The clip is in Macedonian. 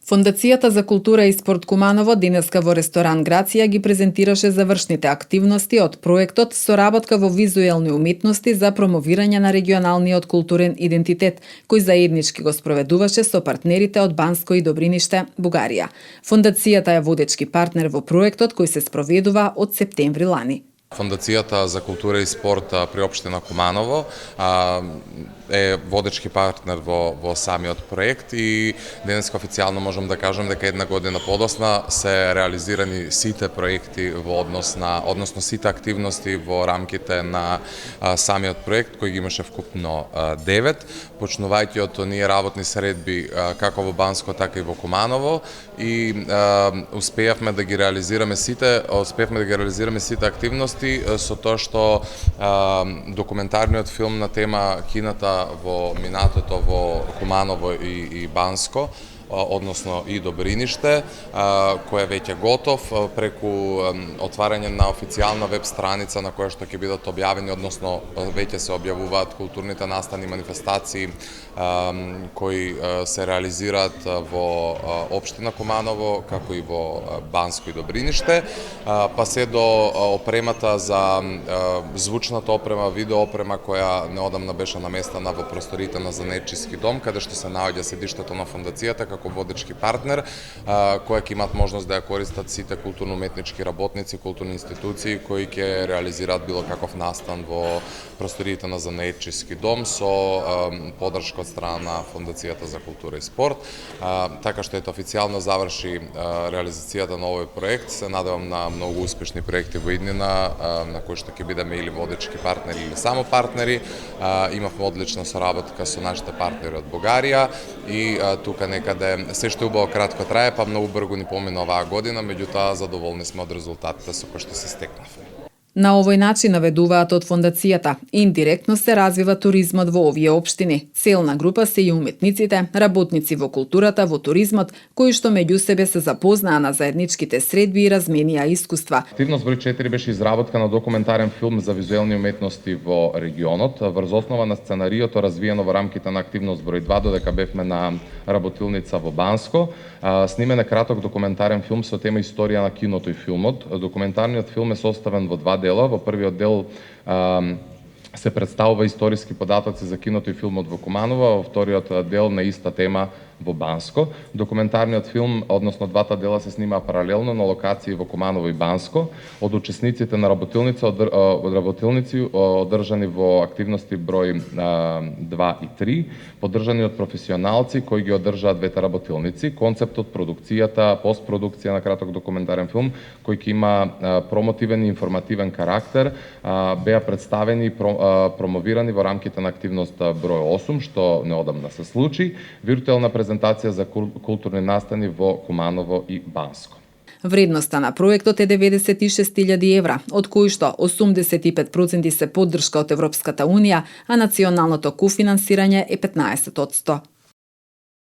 Фондацијата за култура и спорт Куманово денеска во ресторан Грација ги презентираше завршните активности од проектот Соработка во визуелни уметности за промовирање на регионалниот културен идентитет, кој заеднички го спроведуваше со партнерите од Банско и Добриниште, Бугарија. Фондацијата е водечки партнер во проектот кој се спроведува од септември лани. Фондацијата за култура и спорт при општина Куманово е водечки партнер во самиот проект и денеска официјално можам да кажам дека една година подосна се реализирани сите проекти во односно сите активности во рамките на самиот проект кој ги имаше вкупно 9, почнувајќи од оние работни средби како во Банско така и во Куманово и успеавме да ги реализираме сите активности со тоа што документарниот филм на тема кината во минатото во Куманово и Банско, односно и Добриниште, кој е веќе готов преку отварање на официјална веб страница на која што ќе бидат објавени, односно веќе се објавуваат културните настани манифестации кои се реализираат во општина Куманово, како и во Банско и Добриниште, па се до опремата за звучната опрема, видео опрема која неодамна беше наместена во просториите на Занечиски дом, каде што се наоѓа седиштето на фондацијата како водечки партнер, која ќе имат можност да ја користат сите културно-уметнички работници, културни институции кои ќе реализираат било каков настан во просториите на Занечиски дом со поддршка од страна на Фондацијата за култура и спорт. Така што ето официјално заврши реализацијата на овој проект. Се надевам на многу успешни проекти во иднина, на кои што ќе бидеме или водечки партнери или само партнери. Имавме одлична соработка со нашите партнери од Бугарија и тука некаде се што убаво кратко трае, па многу брзо ни помина оваа година, меѓутоа задоволни сме од резултатите со кои што се стекнавме. На овој начин, наведуваат од фондацијата, индиректно се развива туризмот во овие општини. Целна група се и уметниците, работници во културата, во туризмот, кои што меѓу себе се запознаа на заедничките средби и разменија искуства. Активност број 4 беше изработка на документарен филм за визуелни уметности во регионот, врз основа на сценариото развиено во рамките на активност број 2, додека бевме на работилница во Банско. Снимен е краток документарен филм со тема историја на киното и филмот. Документарниот филм е составен во два дела. Во првиот дел се представува историски податоци за киното и филмот во Куманово, а во вториот дел на иста тема во Банско. Документарниот филм, односно двата дела се снимаа паралелно на локации во Куманово и Банско, од учесниците на работилници одржани во активности број 2 и 3, поддржани од професионалци кои ги одржаат двете работилници. Концептот, продукцијата, постпродукција на краток документарен филм, кој ќе има промотивен и информативен карактер, беа представени и промовирани во рамките на активност број 8, што неодамна се случи, виртуелна презентација за културни настани во Куманово и Банско. Вредноста на проектот е 96.000 евра, од кои што 85% се поддршка од Европската унија, а националното кофинансирање е 15%.